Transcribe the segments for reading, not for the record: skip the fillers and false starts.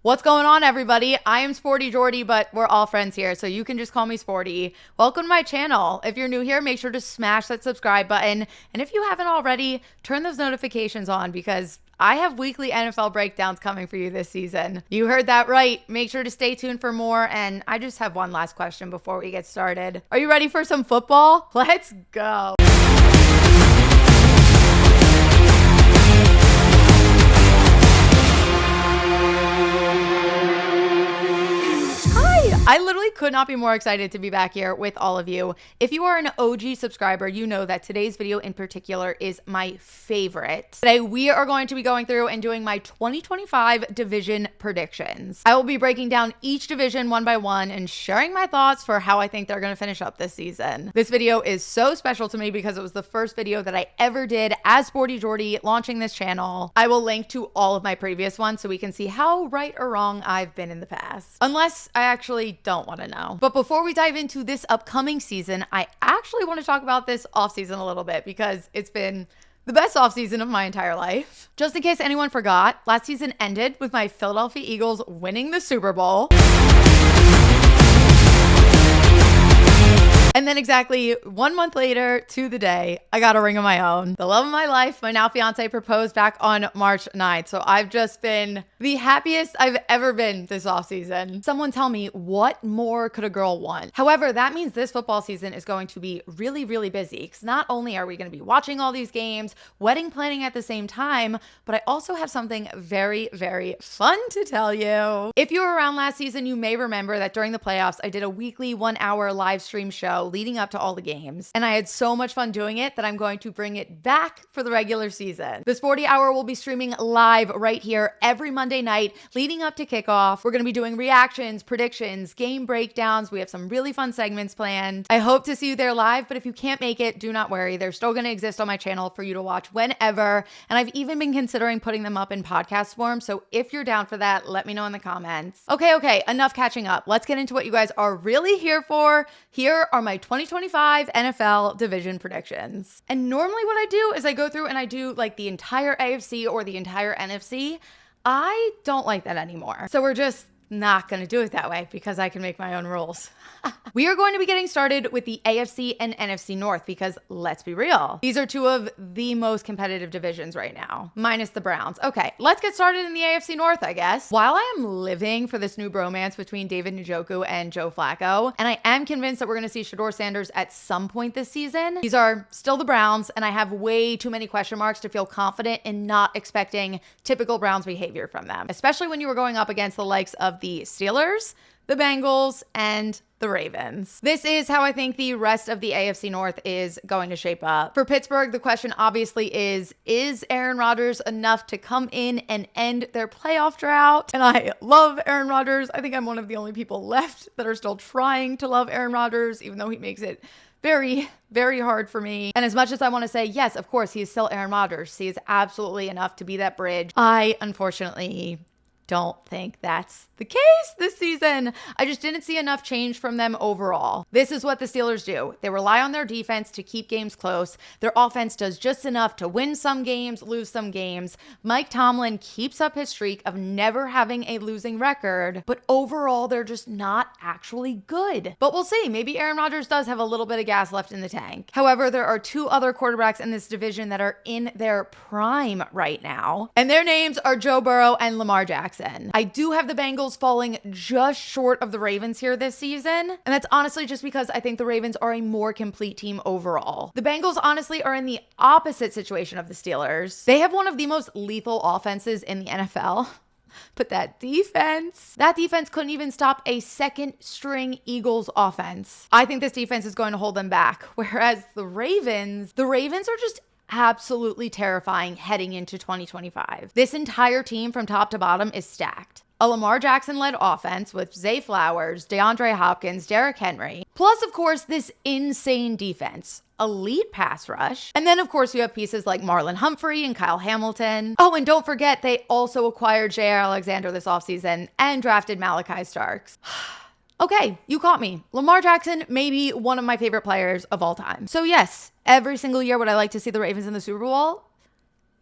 What's going on, everybody? I am Sporty Jordy, but we're all friends here, so you can just call me Sporty. Welcome to my channel. If you're new here, make sure to smash that subscribe button. And if you haven't already, turn those notifications on because I have weekly NFL breakdowns coming for you this season. You heard that right. Make sure to stay tuned for more. And I just have one last question before we get started. Are you ready for some football? Let's go. I literally could not be more excited to be back here with all of you. If you are an OG subscriber, you know that today's video in particular is my favorite. Today, we are going to be going through and doing my 2025 division predictions. I will be breaking down each division one by one and sharing my thoughts for how I think they're going to finish up this season. This video is so special to me because it was the first video that I ever did as Sporty Jordy launching this channel. I will link to all of my previous ones so we can see how right or wrong I've been in the past. Unless I actually don't want to know. But before we dive into this upcoming season, I actually want to talk about this offseason a little bit because it's been the best offseason of my entire life. Just in case anyone forgot, last season ended with my Philadelphia Eagles winning the Super Bowl. And then exactly 1 month later to the day, I got a ring of my own. The love of my life, my now fiance, proposed back on March 9th. So I've just been the happiest I've ever been this offseason. Someone tell me, what more could a girl want? However, that means this football season is going to be really, really busy. Because not only are we going to be watching all these games, wedding planning at the same time, but I also have something very, very fun to tell you. If you were around last season, you may remember that during the playoffs, I did a weekly 1 hour live stream show leading up to all the games. And I had so much fun doing it that I'm going to bring it back for the regular season. The Sporty Hour will be streaming live right here every Monday night leading up to kickoff. We're going to be doing reactions, predictions, game breakdowns. We have some really fun segments planned. I hope to see you there live, but if you can't make it, do not worry. They're still going to exist on my channel for you to watch whenever. And I've even been considering putting them up in podcast form. So if you're down for that, let me know in the comments. Okay, enough catching up. Let's get into what you guys are really here for. Here are my 2025 NFL division predictions. And normally what I do is I go through and I do like the entire AFC or the entire NFC. I don't like that anymore. So we're just not going to do it that way because I can make my own rules. We are going to be getting started with the AFC and NFC North because let's be real, these are two of the most competitive divisions right now, minus the Browns. Okay, let's get started in the AFC North, I guess. While I am living for this new bromance between David Njoku and Joe Flacco, and I am convinced that we're going to see Shedeur Sanders at some point this season, these are still the Browns, and I have way too many question marks to feel confident in not expecting typical Browns behavior from them, especially when you were going up against the likes of the Steelers, the Bengals, and the Ravens. This is how I think the rest of the AFC North is going to shape up. For Pittsburgh, the question obviously is Aaron Rodgers enough to come in and end their playoff drought? And I love Aaron Rodgers. I think I'm one of the only people left that are still trying to love Aaron Rodgers, even though he makes it very, very hard for me. And as much as I want to say, yes, of course, he is still Aaron Rodgers. He is absolutely enough to be that bridge. I unfortunately don't think that's the case this season. I just didn't see enough change from them overall. This is what the Steelers do. They rely on their defense to keep games close. Their offense does just enough to win some games, lose some games. Mike Tomlin keeps up his streak of never having a losing record, but overall, they're just not actually good. But we'll see. Maybe Aaron Rodgers does have a little bit of gas left in the tank. However, there are two other quarterbacks in this division that are in their prime right now, and their names are Joe Burrow and Lamar Jackson. I do have the Bengals falling just short of the Ravens here this season. And that's honestly just because I think the Ravens are a more complete team overall. The Bengals honestly are in the opposite situation of the Steelers. They have one of the most lethal offenses in the NFL. But that defense couldn't even stop a second string Eagles offense. I think this defense is going to hold them back. Whereas the Ravens are just absolutely terrifying heading into 2025. This entire team from top to bottom is stacked. A Lamar Jackson-led offense with Zay Flowers, DeAndre Hopkins, Derrick Henry, plus, of course, this insane defense. Elite pass rush. And then, of course, you have pieces like Marlon Humphrey and Kyle Hamilton. Oh, and don't forget, they also acquired J.R. Alexander this offseason and drafted Malachi Starks. Okay, you caught me. Lamar Jackson may be one of my favorite players of all time. So yes, every single year would I like to see the Ravens in the Super Bowl?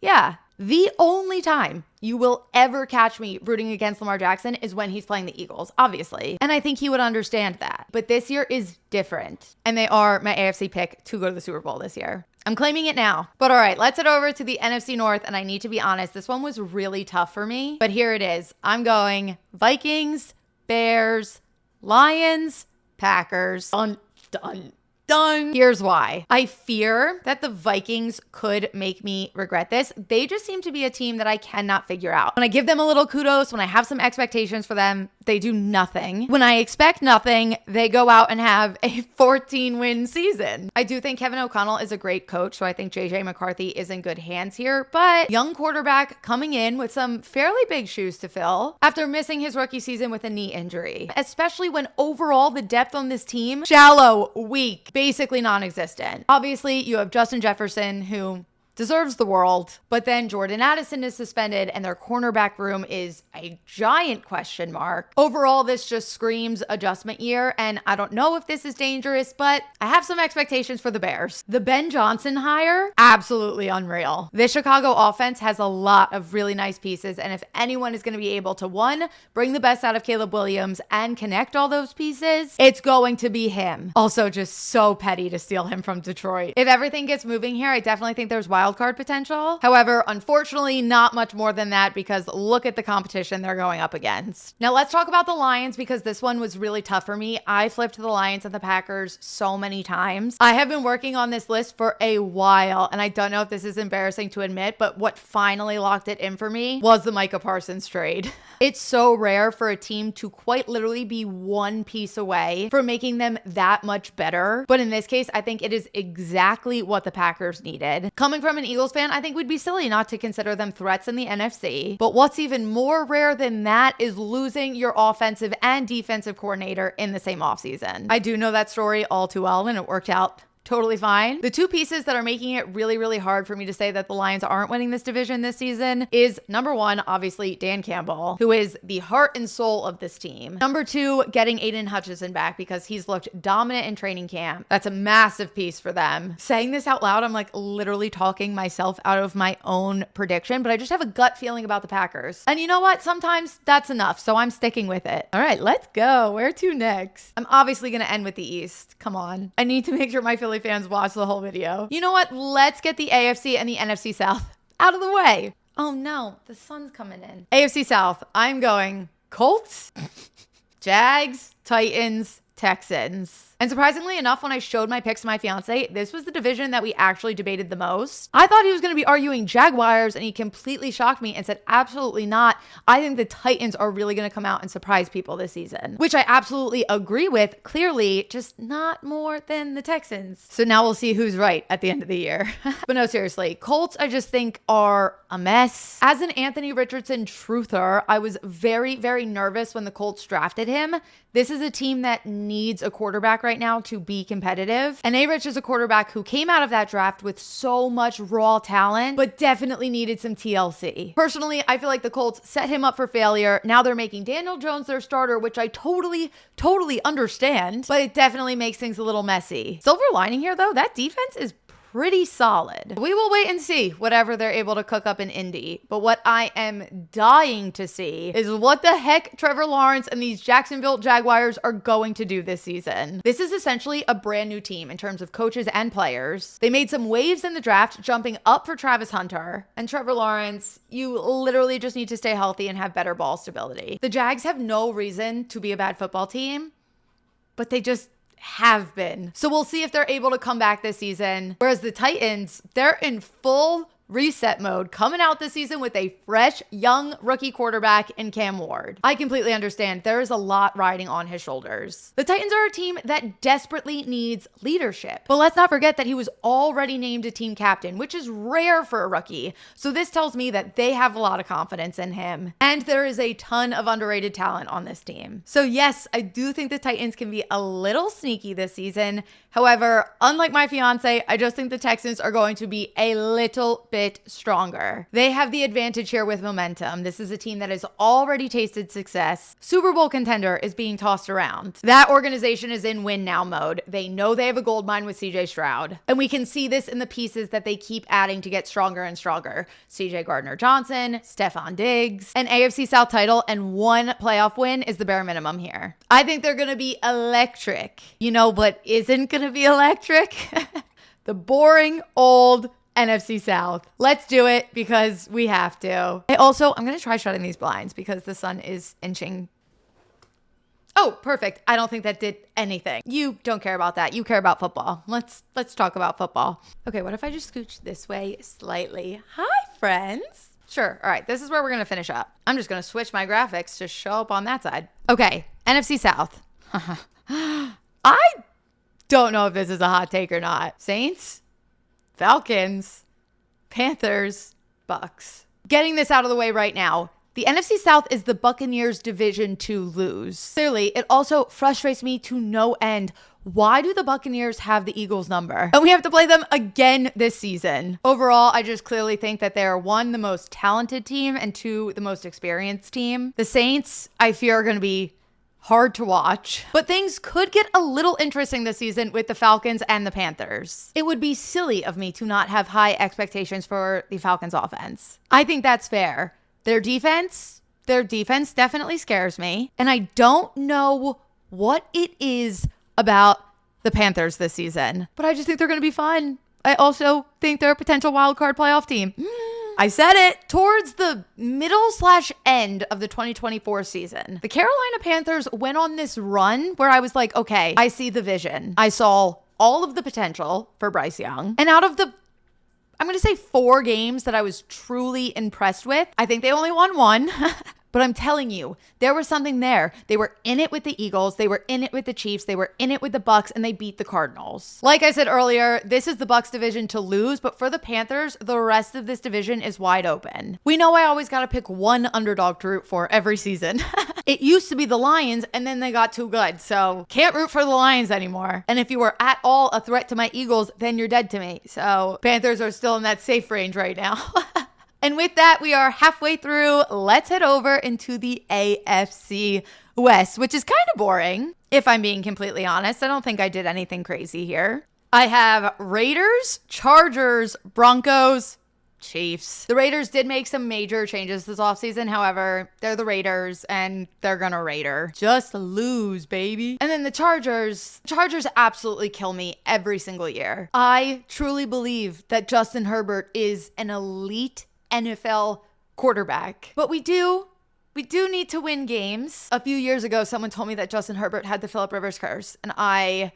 Yeah. The only time you will ever catch me rooting against Lamar Jackson is when he's playing the Eagles, obviously. And I think he would understand that. But this year is different. And they are my AFC pick to go to the Super Bowl this year. I'm claiming it now. But all right, let's head over to the NFC North. And I need to be honest, this one was really tough for me. But here it is. I'm going Vikings, Bears, Lions, Packers. Dun, dun, done. Here's why. I fear that the Vikings could make me regret this. They just seem to be a team that I cannot figure out. When I give them a little kudos, when I have some expectations for them, they do nothing. When I expect nothing, they go out and have a 14-win season. I do think Kevin O'Connell is a great coach, so I think JJ McCarthy is in good hands here, but young quarterback coming in with some fairly big shoes to fill after missing his rookie season with a knee injury, especially when overall the depth on this team, shallow, weak, basically non-existent. Obviously, you have Justin Jefferson, who deserves the world, but then Jordan Addison is suspended and their cornerback room is a giant question mark. Overall, this just screams adjustment year, and I don't know if this is dangerous, but I have some expectations for the Bears. The Ben Johnson hire, absolutely unreal. This Chicago offense has a lot of really nice pieces, and if anyone is going to be able to, one, bring the best out of Caleb Williams and connect all those pieces, it's going to be him. Also, just so petty to steal him from Detroit. If everything gets moving here, I definitely think there's wild card potential. However, unfortunately, not much more than that because look at the competition they're going up against. Now let's talk about the Lions because this one was really tough for me. I flipped the Lions and the Packers so many times. I have been working on this list for a while, and I don't know if this is embarrassing to admit, but what finally locked it in for me was the Micah Parsons trade. It's so rare for a team to quite literally be one piece away from making them that much better. But in this case, I think it is exactly what the Packers needed. Coming from an Eagles fan, I think we'd be silly not to consider them threats in the NFC. But what's even more rare than that is losing your offensive and defensive coordinator in the same offseason. I do know that story all too well, and it worked out totally fine. The two pieces that are making it really, really hard for me to say that the Lions aren't winning this division this season is number one, obviously Dan Campbell, who is the heart and soul of this team. Number two, getting Aiden Hutchinson back because he's looked dominant in training camp. That's a massive piece for them. Saying this out loud, I'm like literally talking myself out of my own prediction, but I just have a gut feeling about the Packers. And you know what? Sometimes that's enough, so I'm sticking with it. All right, let's go. Where to next? I'm obviously going to end with the East. Come on. I need to make sure my Philly fans watch the whole video. You know what? Let's get the AFC and the NFC South out of the way. Oh no, the sun's coming in. AFC South, I'm going Colts, Jags, Titans, Texans. And surprisingly enough, when I showed my picks to my fiance, this was the division that we actually debated the most. I thought he was going to be arguing Jaguars, and he completely shocked me and said, absolutely not. I think the Titans are really going to come out and surprise people this season, which I absolutely agree with. Clearly, just not more than the Texans. So now we'll see who's right at the end of the year. But no, seriously, Colts I just think are a mess. As an Anthony Richardson truther, I was very, very nervous when the Colts drafted him. This is a team that needs a quarterback right now to be competitive. And A-Rich is a quarterback who came out of that draft with so much raw talent, but definitely needed some TLC. Personally, I feel like the Colts set him up for failure. Now they're making Daniel Jones their starter, which I totally understand, but it definitely makes things a little messy. Silver lining here though, that defense is pretty solid. We will wait and see whatever they're able to cook up in Indy. But what I am dying to see is what the heck Trevor Lawrence and these Jacksonville Jaguars are going to do this season. This is essentially a brand new team in terms of coaches and players. They made some waves in the draft, jumping up for Travis Hunter. And Trevor Lawrence, you literally just need to stay healthy and have better ball stability. The Jags have no reason to be a bad football team, but they just have been. So we'll see if they're able to come back this season. Whereas the Titans, they're in full reset mode, coming out this season with a fresh, young rookie quarterback in Cam Ward. I completely understand there is a lot riding on his shoulders. The Titans are a team that desperately needs leadership. But let's not forget that he was already named a team captain, which is rare for a rookie. So this tells me that they have a lot of confidence in him. And there is a ton of underrated talent on this team. So yes, I do think the Titans can be a little sneaky this season. However, unlike my fiance, I just think the Texans are going to be a little bit bit stronger. They have the advantage here with momentum. This is a team that has already tasted success. Super Bowl contender is being tossed around. That organization is in win now mode. They know they have a gold mine with CJ Stroud. And we can see this in the pieces that they keep adding to get stronger and stronger. CJ Gardner-Johnson, Stephon Diggs, an AFC South title, and one playoff win is the bare minimum here. I think they're going to be electric. You know what isn't going to be electric? The boring old NFC South. Let's do it because we have to. I'm going to try shutting these blinds because the sun is inching. Oh, perfect. I don't think that did anything. You don't care about that. You care about football. Let's talk about football. Okay, what if I just scooch this way slightly? Hi, friends. Sure. All right, this is where we're going to finish up. I'm just going to switch my graphics to show up on that side. Okay, NFC South. I don't know if this is a hot take or not. Saints, Falcons, Panthers, Bucks. Getting this out of the way right now. The NFC South is the Buccaneers division to lose. Clearly, it also frustrates me to no end. Why do the Buccaneers have the Eagles number? And we have to play them again this season. Overall, I just clearly think that they're one, the most talented team, and two, the most experienced team. The Saints, I fear, are going to be hard to watch, but things could get a little interesting this season with the Falcons and the Panthers. It would be silly of me to not have high expectations for the Falcons offense. I think that's fair. Their defense definitely scares me, and I don't know what it is about the Panthers this season, but I just think they're going to be fun. I also think they're a potential wild card playoff team. I said it. Towards the middle/end of the 2024 season, the Carolina Panthers went on this run where I was like, okay, I see the vision. I saw all of the potential for Bryce Young. And out of the, I'm going to say 4 games that I was truly impressed with, I think they only won 1. But I'm telling you, there was something there. They were in it with the Eagles. They were in it with the Chiefs. They were in it with the Bucks, and they beat the Cardinals. Like I said earlier, this is the Bucks division to lose, but for the Panthers, the rest of this division is wide open. We know I always got to pick one underdog to root for every season. It used to be the Lions, and then they got too good, so can't root for the Lions anymore. And if you were at all a threat to my Eagles, then you're dead to me. So Panthers are still in that safe range right now. And with that, we are halfway through. Let's head over into the AFC West, which is kind of boring, if I'm being completely honest. I don't think I did anything crazy here. I have Raiders, Chargers, Broncos, Chiefs. The Raiders did make some major changes this offseason. However, they're the Raiders and they're gonna Raider. Just lose, baby. And then the Chargers absolutely kill me every single year. I truly believe that Justin Herbert is an elite NFL quarterback. But we do need to win games. A few years ago, someone told me that Justin Herbert had the Phillip Rivers curse, and I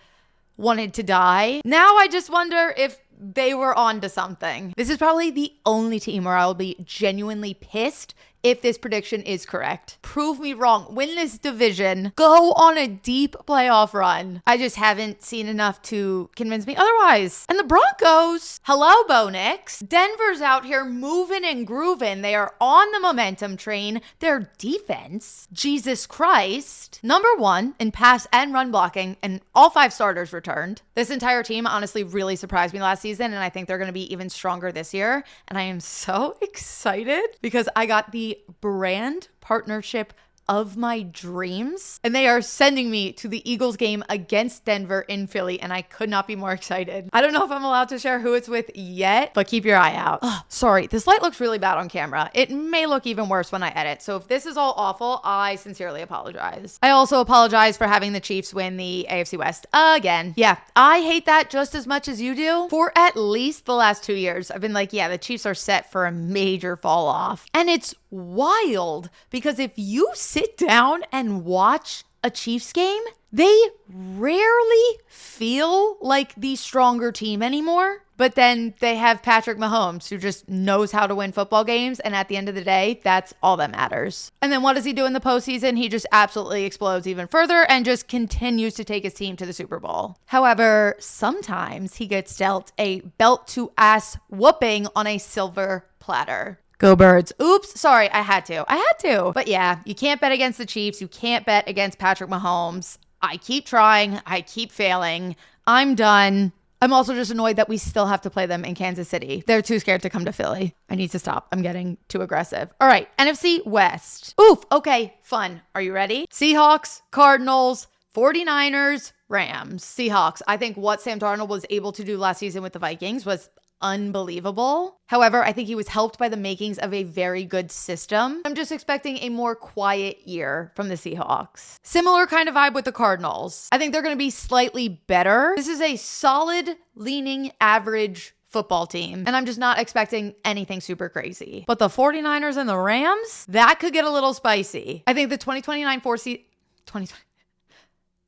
wanted to die. Now I just wonder if they were onto something. This is probably the only team where I'll be genuinely pissed if this prediction is correct. Prove me wrong. Win this division. Go on a deep playoff run. I just haven't seen enough to convince me otherwise. And the Broncos, hello, Bo Nix. Denver's out here moving and grooving. They are on the momentum train. Their defense, Jesus Christ, #1 in pass and run blocking, and all 5 starters returned. This entire team honestly really surprised me last season, and I think they're going to be even stronger this year. And I am so excited because I got the brand partnership of my dreams, and they are sending me to the Eagles game against Denver in Philly, and I could not be more excited. I don't know if I'm allowed to share who it's with yet, but keep your eye out. Sorry, this light looks really bad on camera. It may look even worse when I edit, so if this is all awful, I sincerely apologize. I also apologize for having the Chiefs win the AFC West again. Yeah, I hate that just as much as you do. For at least the last 2 years, I've been like, yeah, the Chiefs are set for a major fall off. And it's wild because if you sit down and watch a Chiefs game, they rarely feel like the stronger team anymore. But then they have Patrick Mahomes, who just knows how to win football games. And at the end of the day, that's all that matters. And then what does he do in the postseason? He just absolutely explodes even further and just continues to take his team to the Super Bowl. However, sometimes he gets dealt a belt to ass whooping on a silver platter. Go Birds. Oops. Sorry. I had to. But yeah, you can't bet against the Chiefs. You can't bet against Patrick Mahomes. I keep trying. I keep failing. I'm done. I'm also just annoyed that we still have to play them in Kansas City. They're too scared to come to Philly. I need to stop. I'm getting too aggressive. All right, NFC West. Oof, okay, fun. Are you ready? Seahawks, Cardinals, 49ers, Rams. Seahawks. I think what Sam Darnold was able to do last season with the Vikings was unbelievable. However, I think he was helped by the makings of a very good system. I'm just expecting a more quiet year from the Seahawks. Similar kind of vibe with the Cardinals. I think they're going to be slightly better. This is a solid, leaning, average football team, and I'm just not expecting anything super crazy. But the 49ers and the Rams, that could get a little spicy. I think the 2029 four seed...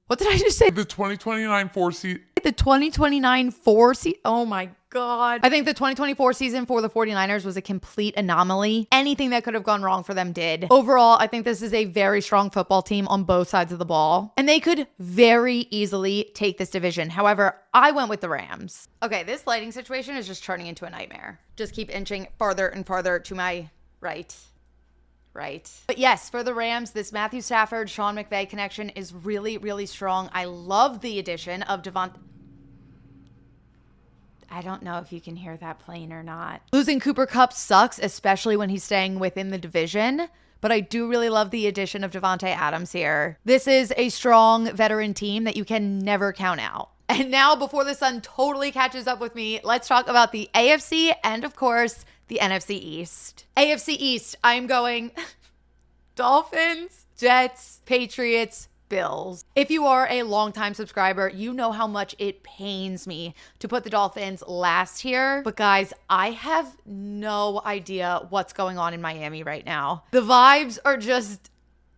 What did I just say? The 2029 four seed. The 2029 four seed. Oh my God. I think the 2024 season for the 49ers was a complete anomaly. Anything that could have gone wrong for them did. Overall, I think this is a very strong football team on both sides of the ball, and they could very easily take this division. However, I went with the Rams. Okay, this lighting situation is just turning into a nightmare. Just keep inching farther and farther to my right. But yes, for the Rams, this Matthew Stafford, Sean McVay connection is really, really strong. I love the addition of Devontae. I don't know if you can hear that plane or not. Losing Cooper Kupp sucks, especially when he's staying within the division. But I do really love the addition of Devontae Adams here. This is a strong veteran team that you can never count out. And now, before the sun totally catches up with me, let's talk about the AFC and, of course, the NFC East. AFC East, I'm going Dolphins, Jets, Patriots, Bills. If you are a longtime subscriber, you know how much it pains me to put the Dolphins last here. But guys, I have no idea what's going on in Miami right now. The vibes are just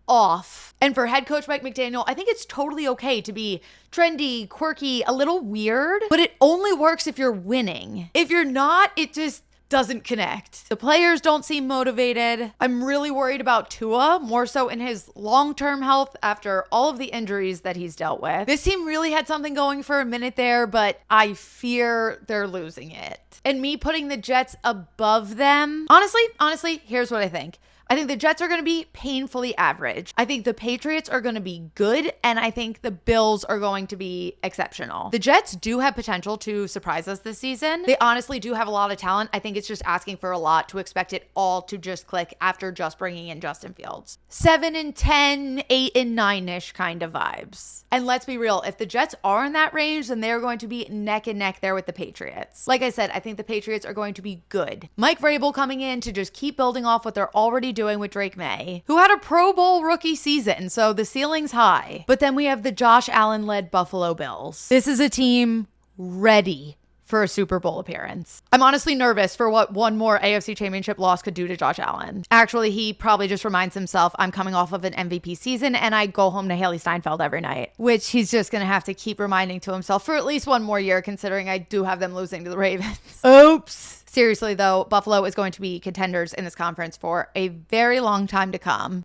off. And for head coach Mike McDaniel, I think it's totally okay to be trendy, quirky, a little weird, but it only works if you're winning. If you're not, it just doesn't connect. The players don't seem motivated. I'm really worried about Tua, more so in his long-term health after all of the injuries that he's dealt with. This team really had something going for a minute there, but I fear they're losing it. And me putting the Jets above them, honestly, here's what I think. I think the Jets are going to be painfully average. I think the Patriots are going to be good, and I think the Bills are going to be exceptional. The Jets do have potential to surprise us this season. They honestly do have a lot of talent. I think it's just asking for a lot to expect it all to just click after just bringing in Justin Fields. 7-10, 8-9-ish kind of vibes. And let's be real, if the Jets are in that range, then they're going to be neck and neck there with the Patriots. Like I said, I think the Patriots are going to be good. Mike Vrabel coming in to just keep building off what they're already doing with Drake May, who had a Pro Bowl rookie season, so the ceiling's high. But then we have the Josh Allen-led Buffalo Bills. This is a team ready for a Super Bowl appearance. I'm honestly nervous for what one more AFC Championship loss could do to Josh Allen. Actually, he probably just reminds himself, I'm coming off of an MVP season and I go home to Haley Steinfeld every night, which he's just going to have to keep reminding to himself for at least one more year, considering I do have them losing to the Ravens. Oops. Seriously, though, Buffalo is going to be contenders in this conference for a very long time to come.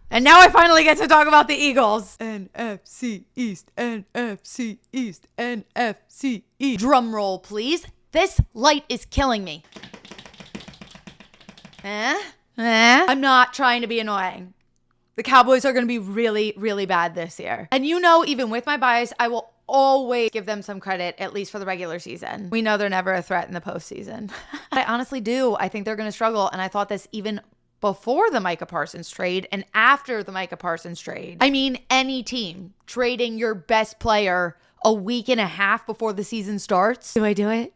And now I finally get to talk about the Eagles. NFC East, NFC East, NFC East. Drum roll, please. This light is killing me. I'm not trying to be annoying. The Cowboys are going to be really, really bad this year. And you know, even with my bias, I will always give them some credit, at least for the regular season. We know they're never a threat in the postseason. I honestly do. I think they're going to struggle. And I thought this even before the Micah Parsons trade and after the Micah Parsons trade. I mean, any team trading your best player a week and a half before the season starts. Do I do it?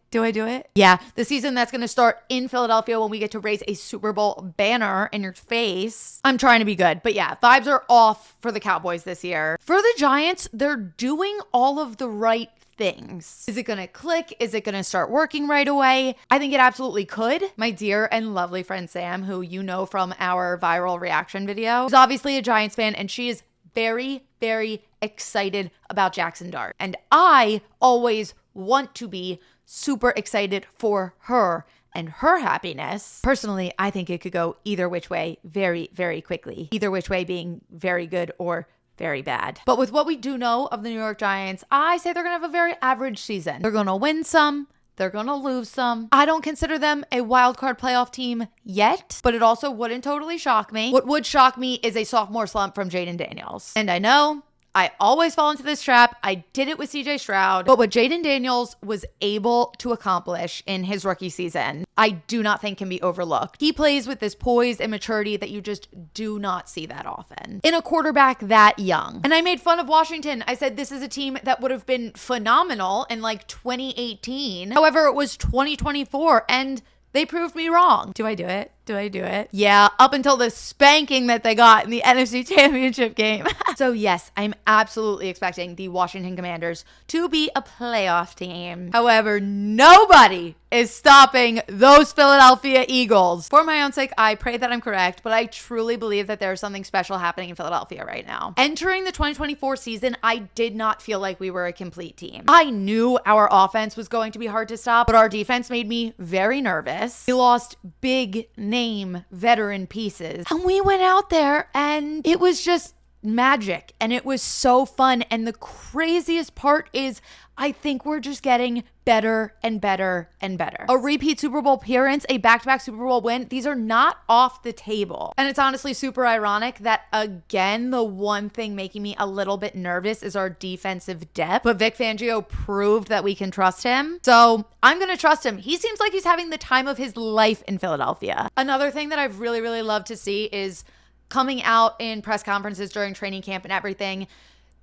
Yeah, the season that's going to start in Philadelphia when we get to raise a Super Bowl banner in your face. I'm trying to be good. But yeah, vibes are off for the Cowboys this year. For the Giants, they're doing all of the right things. Is it going to click? Is it going to start working right away? I think it absolutely could. My dear and lovely friend Sam, who you know from our viral reaction video, is obviously a Giants fan, and she is very, very excited about Jackson Dart. And I always want to be super excited for her and her happiness. Personally, I think it could go either which way very, very quickly. Either which way being very good or very bad. But with what we do know of the New York Giants, I say they're going to have a very average season. They're going to win some. They're going to lose some. I don't consider them a wild card playoff team yet, but it also wouldn't totally shock me. What would shock me is a sophomore slump from Jaden Daniels. And I know I always fall into this trap. I did it with CJ Stroud. But what Jaden Daniels was able to accomplish in his rookie season, I do not think can be overlooked. He plays with this poise and maturity that you just do not see that often in a quarterback that young. And I made fun of Washington. I said this is a team that would have been phenomenal in like 2018. However, it was 2024 and they proved me wrong. Do I do it? Do I do it? Yeah, up until the spanking that they got in the NFC Championship game. So yes, I'm absolutely expecting the Washington Commanders to be a playoff team. However, nobody is stopping those Philadelphia Eagles. For my own sake, I pray that I'm correct, but I truly believe that there is something special happening in Philadelphia right now. Entering the 2024 season, I did not feel like we were a complete team. I knew our offense was going to be hard to stop, but our defense made me very nervous. We lost big name veteran pieces. And we went out there and it was just magic and it was so fun. And the craziest part is I think we're just getting better and better and better. A repeat Super Bowl appearance, a back-to-back Super Bowl win, these are not off the table. And it's honestly super ironic that, again, the one thing making me a little bit nervous is our defensive depth. But Vic Fangio proved that we can trust him. So I'm going to trust him. He seems like he's having the time of his life in Philadelphia. Another thing that I've really, really loved to see is coming out in press conferences during training camp and everything,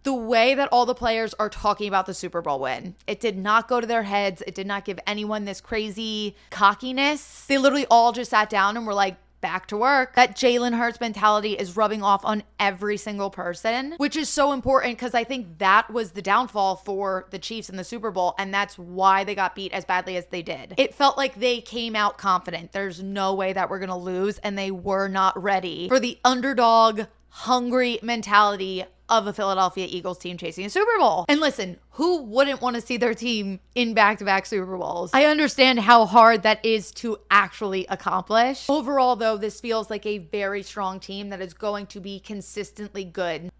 the way that all the players are talking about the Super Bowl win. It did not go to their heads. It did not give anyone this crazy cockiness. They literally all just sat down and were like, back to work. That Jalen Hurts mentality is rubbing off on every single person, which is so important because I think that was the downfall for the Chiefs in the Super Bowl, and that's why they got beat as badly as they did. It felt like they came out confident. There's no way that we're going to lose, and they were not ready for the underdog, hungry mentality of a Philadelphia Eagles team chasing a Super Bowl. And listen, who wouldn't want to see their team in back-to-back Super Bowls? I understand how hard that is to actually accomplish. Overall, though, this feels like a very strong team that is going to be consistently good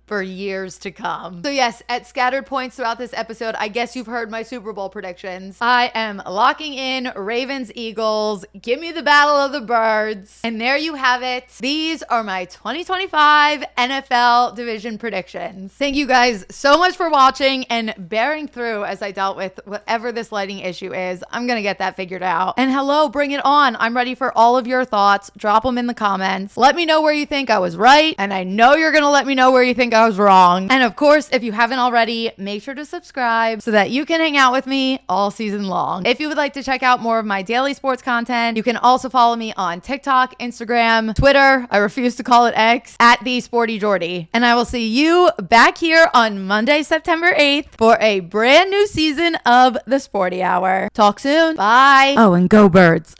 for years to come. So yes, at scattered points throughout this episode, I guess you've heard my Super Bowl predictions. I am locking in Ravens, Eagles. Give me the Battle of the Birds. And there you have it. These are my 2025 NFL division predictions. Thank you guys so much for watching and bearing through as I dealt with whatever this lighting issue is. I'm gonna get that figured out. And hello, bring it on. I'm ready for all of your thoughts. Drop them in the comments. Let me know where you think I was right. And I know you're gonna let me know where you think I was wrong. And of course, if you haven't already, make sure to subscribe so that you can hang out with me all season long. If you would like to check out more of my daily sports content, you can also follow me on TikTok, Instagram, Twitter. I refuse to call it X, at the Sporty Jordy. And I will see you back here on Monday, September 8th for a brand new season of the Sporty Hour. Talk soon. Bye. Oh, and go Birds.